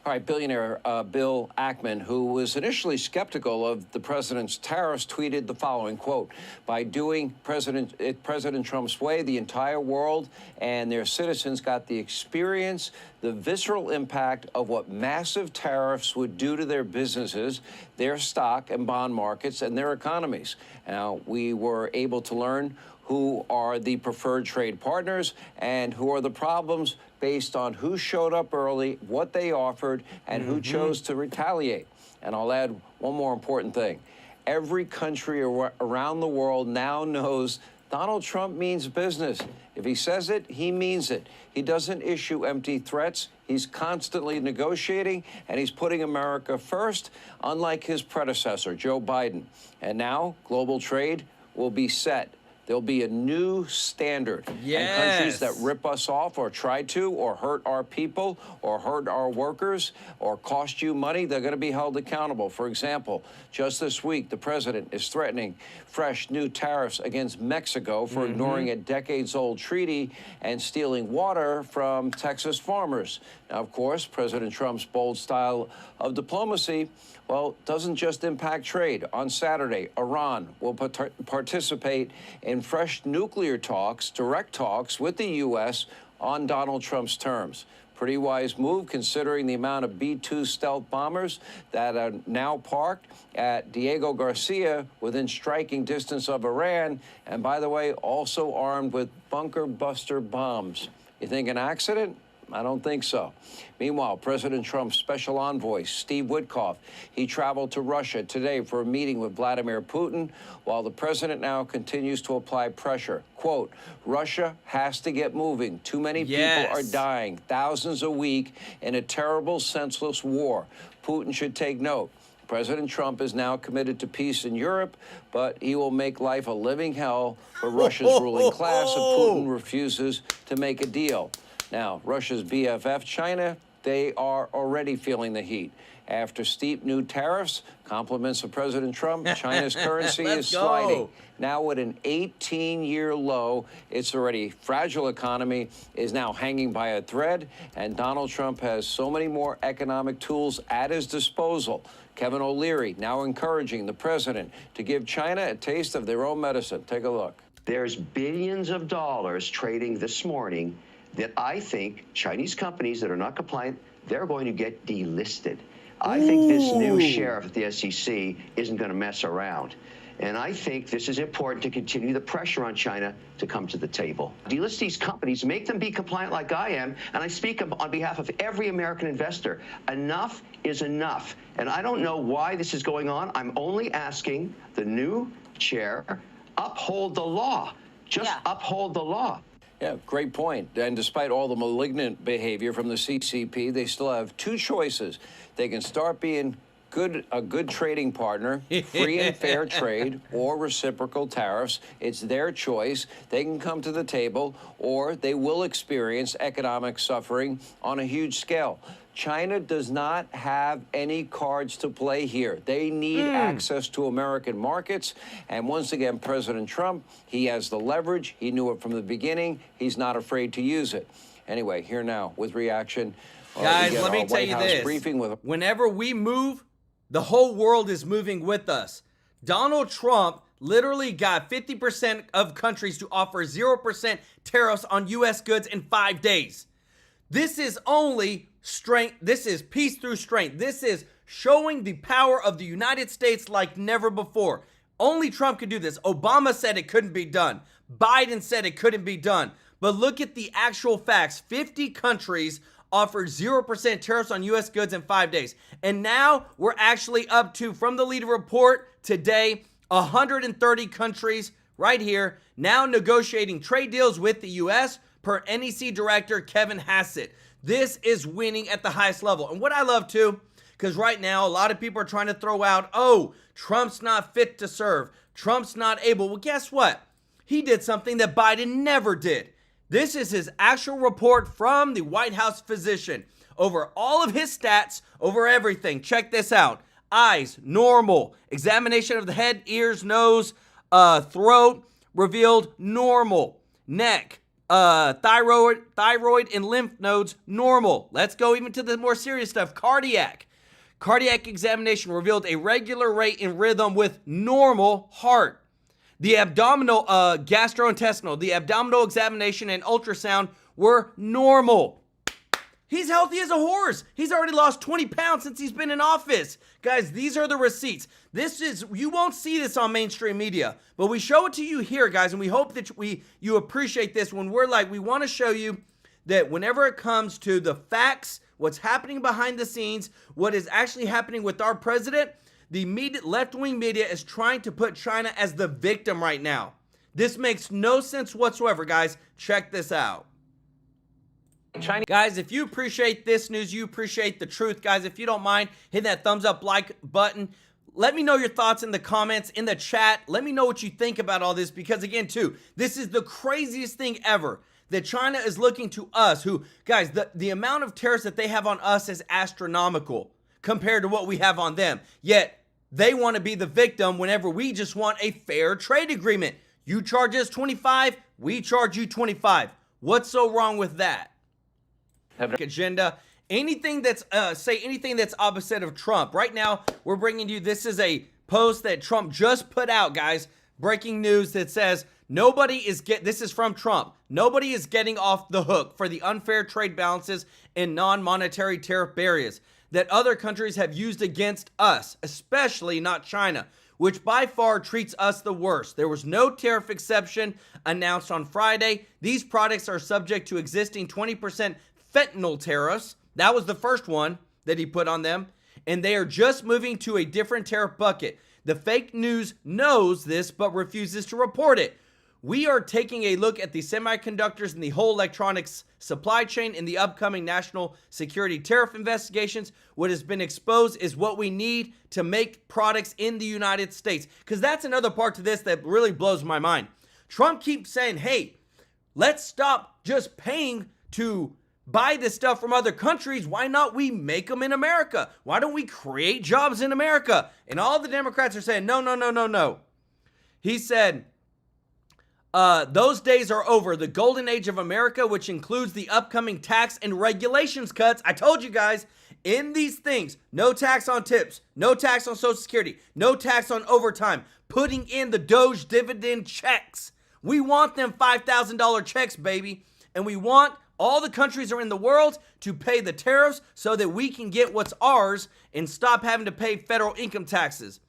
S11: All right, billionaire Bill Ackman, who was initially skeptical of the president's tariffs, tweeted the following, quote, by doing President Trump's way, the entire world and their citizens got the experience, the visceral impact of what massive tariffs would do to their businesses, their stock and bond markets, and their economies. Now, we were able to learn who are the preferred trade partners and who are the problems based on who showed up early, what they offered, and who chose to retaliate. And I'll add one more important thing. Every country around the world now knows Donald Trump means business. If he says it, he means it. He doesn't issue empty threats. He's constantly negotiating, and he's putting America first, unlike his predecessor, Joe Biden. And now global trade will be set. There'll be a new standard. And countries that rip us off or try to or hurt our people or hurt our workers or cost you money, they're going to be held accountable. For example, just this week, the president is threatening fresh new tariffs against Mexico for ignoring a decades-old treaty and stealing water from Texas farmers. Now, of course, President Trump's bold style of diplomacy, well, doesn't just impact trade. On Saturday, Iran will participate in fresh nuclear talks, direct talks with the U.S. on Donald Trump's terms. Pretty wise move considering the amount of B-2 stealth bombers that are now parked at Diego Garcia within striking distance of Iran, and by the way, also armed with bunker buster bombs. You think an accident? I don't think so. Meanwhile, President Trump's special envoy, Steve Witkoff, he traveled to Russia today for a meeting with Vladimir Putin, while the president now continues to apply pressure. Quote, Russia has to get moving. Too many people are dying, thousands a week, in a terrible, senseless war. Putin should take note. President Trump is now committed to peace in Europe, but he will make life a living hell for Russia's ruling class if Putin refuses to make a deal. Now, Russia's BFF, China, they are already feeling the heat. After steep new tariffs, compliments of President Trump, China's currency is sliding. Now at an 18-year low, its already fragile economy is now hanging by a thread, and Donald Trump has so many more economic tools at his disposal. Kevin O'Leary now encouraging the president to give China a taste of their own medicine. Take a look.
S21: There's billions of dollars trading this morning that I think Chinese companies that are not compliant, they're going to get delisted. I think this new sheriff at the SEC isn't going to mess around. And I think this is important to continue the pressure on China to come to the table. Delist these companies, make them be compliant like I am, and I speak on behalf of every American investor. Enough is enough. And I don't know why this is going on. I'm only asking the new chair, uphold the law. Just uphold the law.
S11: Yeah, great point. And despite all the malignant behavior from the CCP, they still have two choices. They can start being a good trading partner, free and fair trade, or reciprocal tariffs. It's their choice. They can come to the table, or they will experience economic suffering on a huge scale. China does not have any cards to play here. They need access to American markets. And once again, President Trump, he has the leverage. He knew it from the beginning. He's not afraid to use it. Anyway, here now with reaction.
S1: Guys, let me tell you this. Whenever we move, the whole world is moving with us. Donald Trump literally got 50% of countries to offer 0% tariffs on U.S. goods in 5 days. This is only strength. This is peace through strength. This is showing the power of the United States like never before. Only Trump could do this. Obama said it couldn't be done. Biden said it couldn't be done. But look at the actual facts. 50 countries offered 0% tariffs on U.S. goods in 5 days. And now we're actually up to, from the leader report today, 130 countries right here now negotiating trade deals with the U.S. per NEC Director Kevin Hassett. This is winning at the highest level. And what I love too, because right now a lot of people are trying to throw out, oh, Trump's not fit to serve. Trump's not able. Well, guess what? He did something that Biden never did. This is his actual report from the White House physician over all of his stats, over everything. Check this out. Eyes, normal. Examination of the head, ears, nose, throat, revealed normal. Neck, thyroid and lymph nodes, normal. Let's go even to the more serious stuff. Cardiac examination revealed a regular rate and rhythm with normal heart. The abdominal, gastrointestinal, the abdominal examination and ultrasound were normal. He's healthy as a horse. He's already lost 20 pounds since he's been in office. Guys, these are the receipts. You won't see this on mainstream media, but we show it to you here, guys, and we hope that you appreciate this when we're like, we want to show you that whenever it comes to the facts, what's happening behind the scenes, what is actually happening with our president, the left-wing media is trying to put China as the victim right now. This makes no sense whatsoever, guys. Check this out. Guys, if you appreciate this news, you appreciate the truth, guys, if you don't mind, hit that thumbs up like button. Let me know your thoughts in the comments, in the chat. Let me know what you think about all this, because again, too, this is the craziest thing ever, that China is looking to us, who, guys, the amount of tariffs that they have on us is astronomical compared to what we have on them. Yet, they want to be the victim whenever we just want a fair trade agreement. You charge us 25, we charge you 25. What's so wrong with that? Agenda. Anything that's, say anything that's opposite of Trump. Right now, we're bringing you, this is a post that Trump just put out, guys. Breaking news that says, this is from Trump. Nobody is getting off the hook for the unfair trade balances and non-monetary tariff barriers that other countries have used against us, especially not China, which by far treats us the worst. There was no tariff exception announced on Friday. These products are subject to existing 20% fentanyl tariffs. That was the first one that he put on them, and they are just moving to a different tariff bucket. The fake news knows this but refuses to report it. We are taking a look at the semiconductors and the whole electronics supply chain in the upcoming national security tariff investigations. What has been exposed is what we need to make products in the United States. Because that's another part to this that really blows my mind. Trump keeps saying, hey, let's stop just paying to buy this stuff from other countries, why not we make them in America? Why don't we create jobs in America? And all the Democrats are saying, no, no, no, no, no. He said, those days are over. The golden age of America, which includes the upcoming tax and regulations cuts. I told you guys, in these things, no tax on tips, no tax on Social Security, no tax on overtime, putting in the Doge dividend checks. We want them $5,000 checks, baby. And we want all the countries are in the world to pay the tariffs so that we can get what's ours and stop having to pay federal income taxes.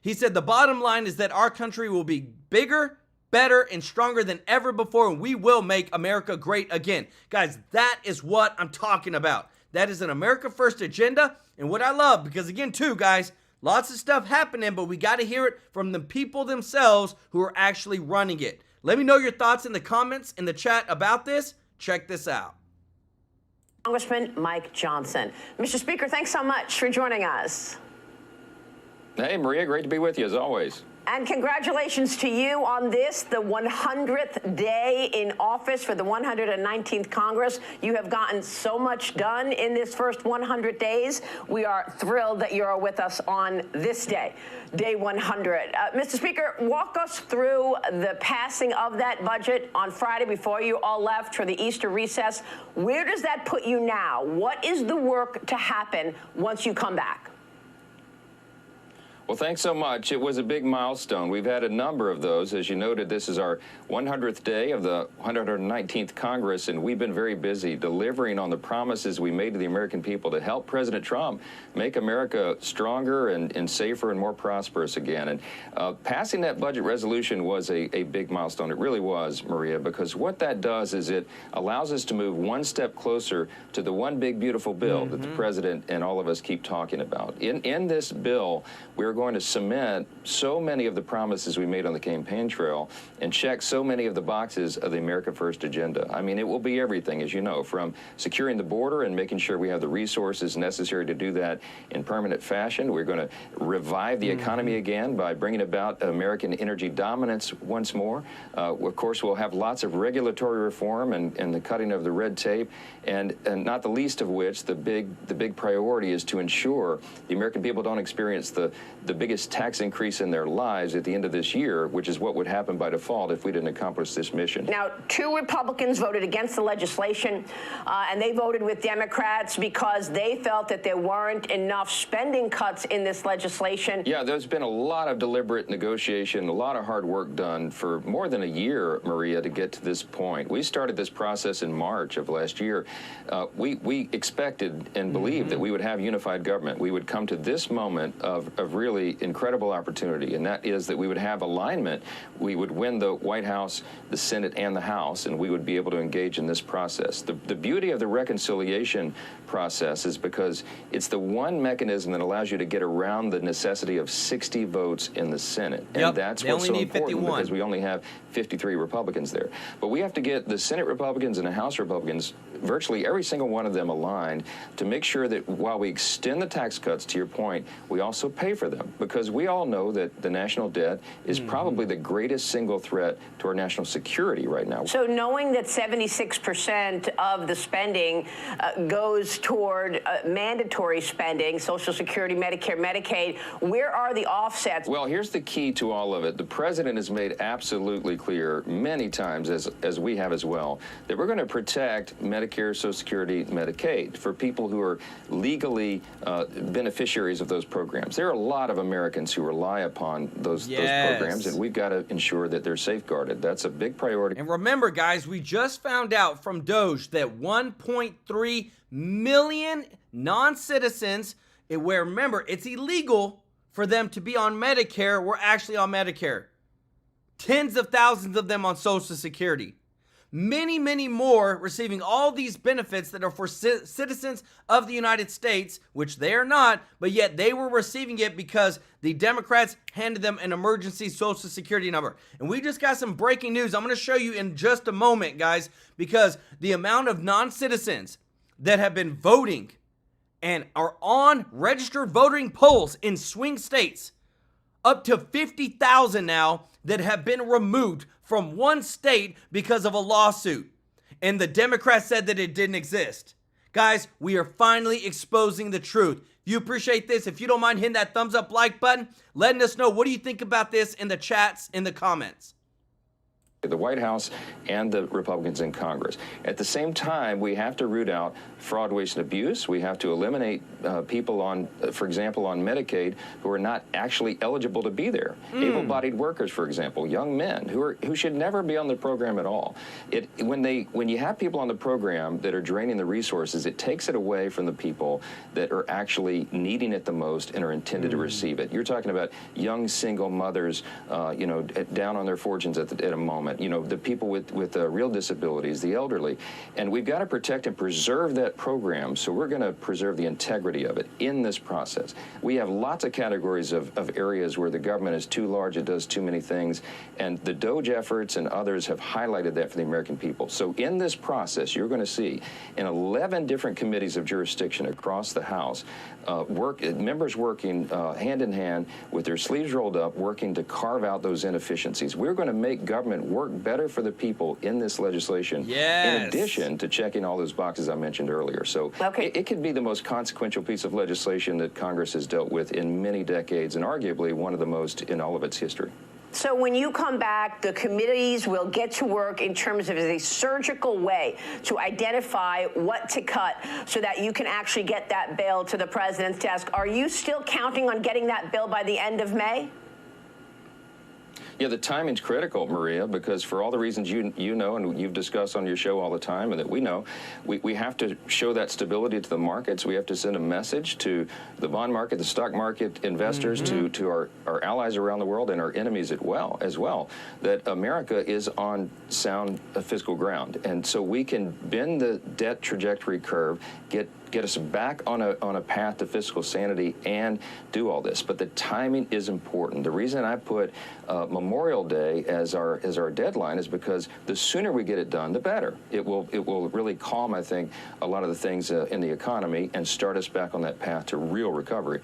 S1: He said the bottom line is that our country will be bigger, better, and stronger than ever before, and we will make America great again. Guys, that is what I'm talking about. That is an America First agenda, and what I love, because again, too, guys, lots of stuff happening, but we got to hear it from the people themselves who are actually running it. Let me know your thoughts in the comments, in the chat about this. Check this out.
S3: Congressman Mike Johnson. Mr. Speaker, thanks so much for joining us.
S22: Hey, Maria, great to be with you as always.
S3: And congratulations to you on this, the 100th day in office for the 119th Congress. You have gotten so much done in this first 100 days. We are thrilled that you are with us on this day, day 100. Mr. Speaker, walk us through the passing of that budget on Friday before you all left for the Easter recess. Where does that put you now? What is the work to happen once you come back?
S22: Well, thanks so much. It was a big milestone. We've had a number of those. As you noted, this is our 100th day of the 119th Congress, and we've been very busy delivering on the promises we made to the American people to help President Trump make America stronger and safer and more prosperous again. And passing that budget resolution was a big milestone. It really was, Maria, because what that does is it allows us to move one step closer to the one big, beautiful bill that the President and all of us keep talking about. In this bill, we're going to cement so many of the promises we made on the campaign trail and check so many of the boxes of the America First agenda. I mean, it will be everything, as you know, from securing the border and making sure we have the resources necessary to do that in permanent fashion. We're going to revive the economy again by bringing about American energy dominance once more. Of course, we'll have lots of regulatory reform and the cutting of the red tape, and not the least of which, the big priority is to ensure the American people don't experience the biggest tax increase in their lives at the end of this year, which is what would happen by default if we didn't accomplish this mission.
S3: Now, 2 Republicans voted against the legislation, and they voted with Democrats because they felt that there weren't enough spending cuts in this legislation.
S22: Yeah, there's been a lot of deliberate negotiation, a lot of hard work done for more than a year, Maria, to get to this point. We started this process in March of last year. We expected and believed that we would have unified government. We would come to this moment of really incredible opportunity, and that is that we would have alignment. We would win the White House, the Senate, and the House, and we would be able to engage in this process. The beauty of the reconciliation process is because it's the one mechanism that allows you to get around the necessity of 60 votes in the Senate. And that's what's so important, because we only have 53 Republicans there. But we have to get the Senate Republicans and the House Republicans, virtually every single one of them, aligned to make sure that while we extend the tax cuts, to your point, we also pay for them, because we all know that the national debt is probably the greatest single threat to our national security right now.
S3: So knowing that 76% of the spending goes toward mandatory spending, Social Security, Medicare, Medicaid, where are the offsets?
S22: Well, here's the key to all of it. The president has made absolutely clear many times, as we have as well, that we're going to protect Medicare, Social Security, Medicaid for people who are legally beneficiaries of those programs. There are a lot of Americans who rely upon those programs, and we've got to ensure that they're safeguarded. That's a big priority.
S1: And remember, guys, we just found out from Doge that 1.3 million non-citizens, where, remember, it's illegal for them to be on Medicare, were actually on Medicare. Tens of thousands of them on Social Security. Many, many more receiving all these benefits that are for citizens of the United States, which they are not, but yet they were receiving it because the Democrats handed them an emergency Social Security number. And we just got some breaking news I'm going to show you in just a moment, guys, because the amount of non-citizens that have been voting and are on registered voting polls in swing states, up to 50,000 now, that have been removed from one state because of a lawsuit. and the Democrats said that it didn't exist. Guys, we are finally exposing the truth. If you appreciate this, if you don't mind hitting that thumbs up like button, letting us know what do you think about this in the chats, in the comments.
S22: The White House and the Republicans in Congress. At the same time, we have to root out fraud, waste, and abuse. We have to eliminate people on, for example, on Medicaid who are not actually eligible to be there. Able-bodied workers, for example, young men who should never be on the program at all. When you have people on the program that are draining the resources, it takes it away from the people that are actually needing it the most and are intended to receive it. You're talking about young single mothers, down on their fortunes at a moment. The people with real disabilities, the elderly. And we've got to protect and preserve that program, so we're going to preserve the integrity of it in this process. We have lots of categories of areas where the government is too large, it does too many things, and the Doge efforts and others have highlighted that for the American people. So in this process, you're going to see in 11 different committees of jurisdiction across the House, members working hand in hand with their sleeves rolled up, working to carve out those inefficiencies. We're going to make government work better for the people in this legislation, in addition to checking all those boxes I mentioned earlier. So it could be the most consequential piece of legislation that Congress has dealt with in many decades, and arguably one of the most in all of its history.
S3: So when you come back, the committees will get to work in terms of a surgical way to identify what to cut so that you can actually get that bill to the president's desk. Are you still counting on getting that bill by the end of May?
S22: Yeah, the timing's critical, Maria, because for all the reasons you know and you've discussed on your show all the time and that we know, we have to show that stability to the markets. We have to send a message to the bond market, the stock market investors, to our allies around the world and our enemies as well, that America is on sound fiscal ground. And so we can bend the debt trajectory curve, get us back on a path to fiscal sanity and do all this. But the timing is important. The reason I put Memorial Day as our deadline is because the sooner we get it done, the better. It will really calm, I think, a lot of the things in the economy and start us back on that path to real recovery.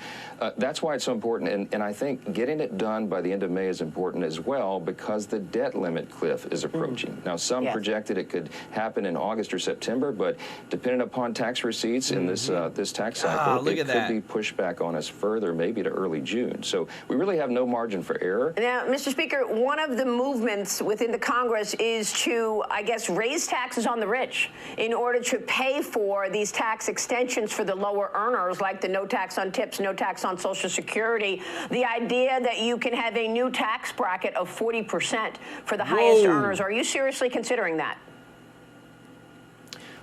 S22: That's why it's so important. And I think getting it done by the end of May is important as well because the debt limit cliff is approaching. Now, some projected it could happen in August or September, but depending upon tax receipts in this tax cycle, it could be pushed back on us further, maybe to early June. So we really have no margin for error.
S3: Now, Mr. Speaker, one of the movements within the Congress is to, I guess, raise taxes on the rich in order to pay for these tax extensions for the lower earners, like the no tax on tips, no tax on Social Security. The idea that you can have a new tax bracket of 40% for the highest earners. Are you seriously considering that?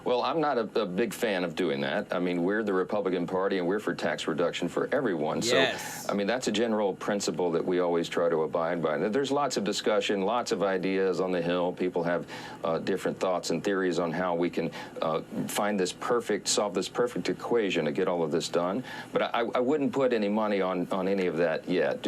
S22: Well, I'm not a big fan of doing that. I mean, we're the Republican Party, and we're for tax reduction for everyone.
S1: Yes.
S22: So, I mean, that's a general principle that we always try to abide by. There's lots of discussion, lots of ideas on the Hill. People have different thoughts and theories on how we can solve this perfect equation to get all of this done. But I wouldn't put any money on any of that yet.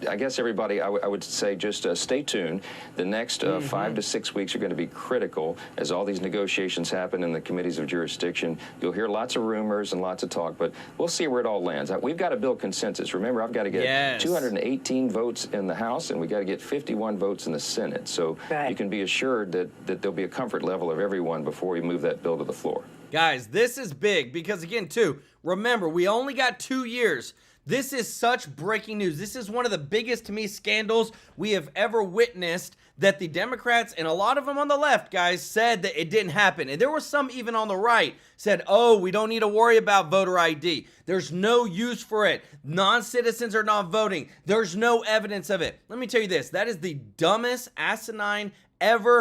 S22: I guess everybody, I would say just stay tuned. The next 5 to 6 weeks are going to be critical as all these negotiations happen in the committees of jurisdiction. You'll hear lots of rumors and lots of talk, but we'll see where it all lands. We've got to build consensus. Remember, I've got to get 218 votes in the House, and we got to get 51 votes in the Senate. So you can be assured that there'll be a comfort level of everyone before we move that bill to the floor.
S1: Guys, this is big because, again, too, remember, we only got 2 years. This is such breaking news. This is one of the biggest, to me, scandals we have ever witnessed, that the Democrats, and a lot of them on the left, guys, said that it didn't happen. And there were some even on the right said, oh, we don't need to worry about voter ID. There's no use for it. Non-citizens are not voting. There's no evidence of it. Let me tell you this. That is the dumbest, asinine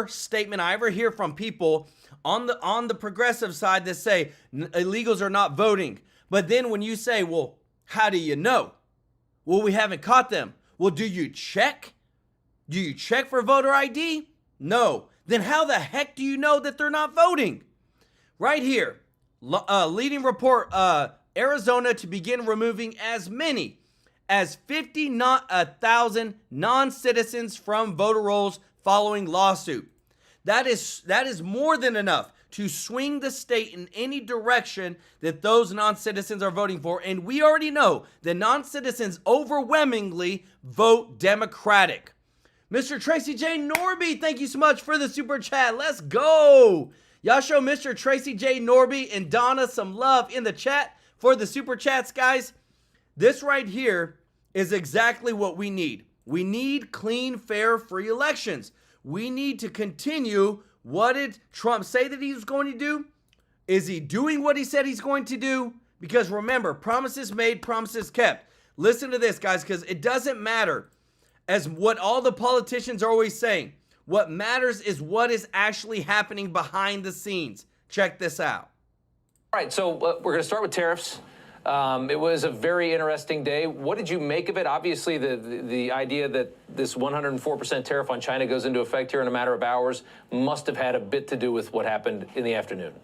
S1: statement I ever hear from people on the progressive side that say illegals are not voting. But then when you say, well, how do you know? Well, we haven't caught them. Well, do you check? Do you check for voter ID? No. Then how the heck do you know that they're not voting? Right here, leading report, Arizona to begin removing as many as 50,000 non-citizens from voter rolls following lawsuit. That is more than enough to swing the state in any direction that those non-citizens are voting for. And we already know that non-citizens overwhelmingly vote Democratic. Mr. Tracy J. Norby, thank you so much for the super chat. Let's go. Y'all show Mr. Tracy J. Norby and Donna some love in the chat for the super chats, guys. This right here is exactly what we need. We need clean, fair, free elections. We need to continue. What did Trump say that he was going to do? Is he doing what he said he's going to do? Because remember, promises made, promises kept. Listen to this, guys, because it doesn't matter as what all the politicians are always saying. What matters is what is actually happening behind the scenes. Check this out.
S4: All right, so we're going to start with tariffs. It was a very interesting day. What did you make of it? Obviously, the idea that this 104% tariff on China goes into effect here in a matter of hours must have had a bit to do with what happened in the afternoon.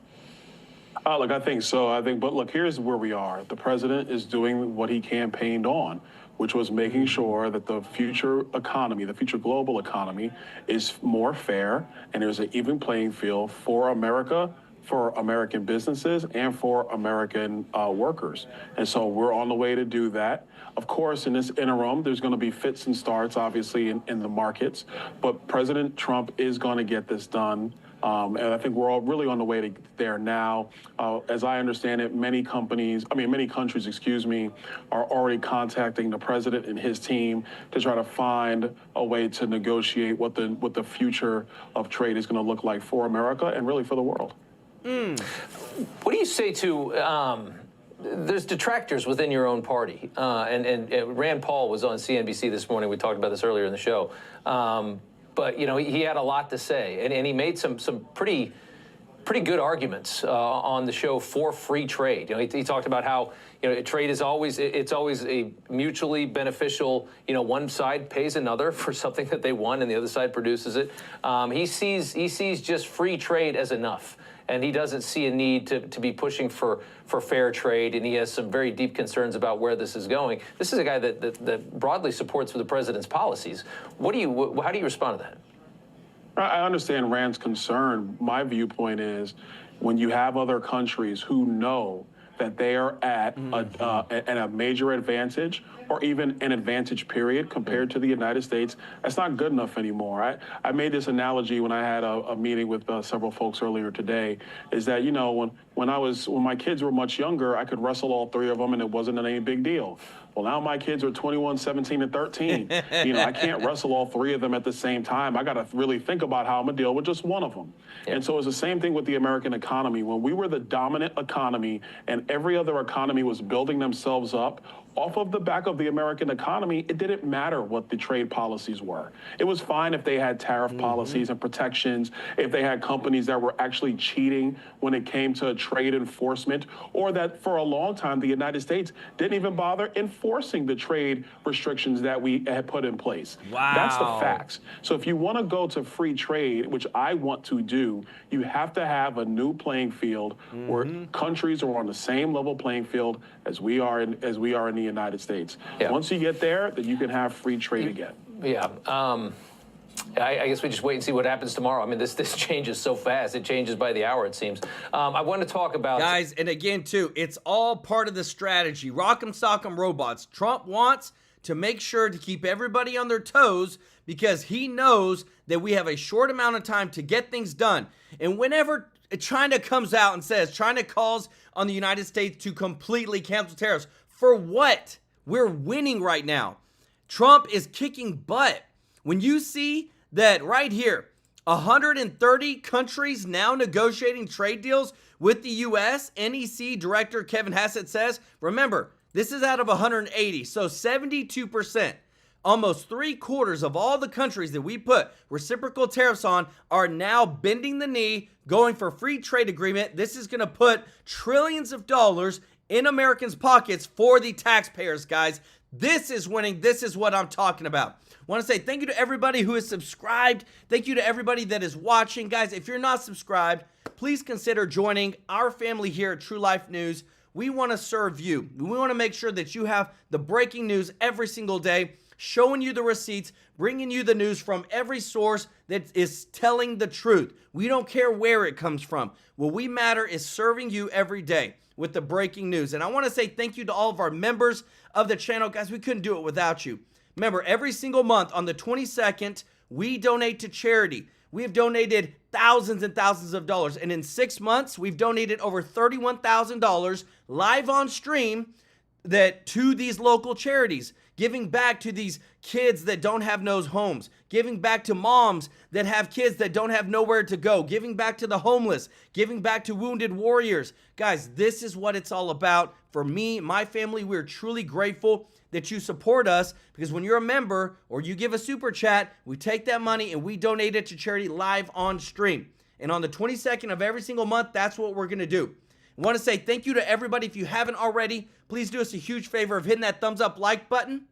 S5: Look, I think so. But look, here's where we are. The president is doing what he campaigned on, which was making sure that the future economy, the future global economy, is more fair and there's an even playing field for America, for American businesses, and for American workers. And so we're on the way to do that. Of course, in this interim, there's going to be fits and starts, obviously, in the markets. But President Trump is going to get this done. And I think we're all really on the way to there now. As I understand it, many countries, are already contacting the president and his team to try to find a way to negotiate what the future of trade is going to look like for America and really for the world.
S4: What do you say to there's detractors within your own party, and Rand Paul was on CNBC this morning. We talked about this earlier in the show. But, you know, he had a lot to say, and he made some pretty good arguments on the show for free trade. You know, he talked about how, you know, trade is always a mutually beneficial, you know, one side pays another for something that they want and the other side produces it. He sees just free trade as enough. And he doesn't see a need to be pushing for fair trade, and he has some very deep concerns about where this is going. This is a guy that broadly supports the president's policies. How do you respond to that?
S5: I understand Rand's concern. My viewpoint is when you have other countries who know that they are at a major advantage or even an advantage period compared to the United States, that's not good enough anymore. I made this analogy when I had a meeting with several folks earlier today, is that, you know, when my kids were much younger, I could wrestle all three of them and it wasn't any big deal. Well, now my kids are 21, 17, and 13. You know, I can't wrestle all three of them at the same time. I got to really think about how I'm going to deal with just one of them. Yeah. And so it's the same thing with the American economy. When we were the dominant economy and every other economy was building themselves up, off of the back of the American economy, it didn't matter what the trade policies were. It was fine if they had tariff policies and protections, if they had companies that were actually cheating when it came to trade enforcement, or that for a long time the United States didn't even bother enforcing the trade restrictions that we had put in place.
S1: Wow.
S5: That's the facts. So if you want to go to free trade, which I want to do, you have to have a new playing field where countries are on the same level playing field as we are in the United States. Yeah. Once you get there, then you can have free trade again.
S4: Yeah. I guess we just wait and see what happens tomorrow. I mean, this changes so fast. It changes by the hour, it seems. I want to talk about...
S1: Guys, and again, too, it's all part of the strategy. Rock'em sock'em robots. Trump wants to make sure to keep everybody on their toes because he knows that we have a short amount of time to get things done. And whenever China comes out and says, China calls on the United States to completely cancel tariffs, for what? We're winning right now. Trump is kicking butt. When you see that right here, 130 countries now negotiating trade deals with the U.S., NEC Director Kevin Hassett says, remember, this is out of 180, so 72%. Almost 3/4 of all the countries that we put reciprocal tariffs on are now bending the knee, going for free trade agreement. This is going to put trillions of dollars in Americans' pockets for the taxpayers, guys. This is winning. This is what I'm talking about. I want to say thank you to everybody who is subscribed. Thank you to everybody that is watching. Guys, if you're not subscribed, please consider joining our family here at TrueLife News. We want to serve you. We want to make sure that you have the breaking news every single day, showing you the receipts, bringing you the news from every source that is telling the truth. We don't care where it comes from. What we matter is serving you every day with the breaking news. And I want to say thank you to all of our members of the channel. Guys, we couldn't do it without you. Remember, every single month on the 22nd, we donate to charity. we have donated thousands and thousands of dollars. And in 6 months, we've donated over $31,000 live on stream to these local charities, giving back to these kids that don't have no homes, giving back to moms that have kids that don't have nowhere to go, giving back to the homeless, giving back to wounded warriors. Guys, this is what it's all about. For me, my family, we're truly grateful that you support us, because when you're a member or you give a super chat, we take that money and we donate it to charity live on stream. And on the 22nd of every single month, that's what we're going to do. I want to say thank you to everybody. If you haven't already, please do us a huge favor of hitting that thumbs up like button.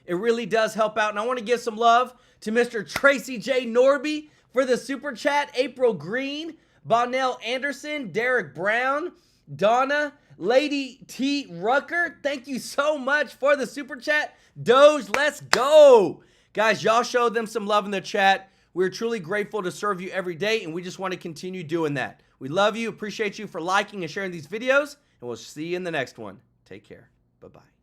S1: It really does help out. And I want to give some love to Mr. Tracy J. Norby for the super chat, April Green, Bonnell Anderson, Derek Brown, Donna, Lady T. Rucker. Thank you so much for the super chat. Doge, let's go. Guys, y'all showed them some love in the chat. We're truly grateful to serve you every day, and we just want to continue doing that. We love you, appreciate you for liking and sharing these videos, and we'll see you in the next one. Take care. Bye-bye.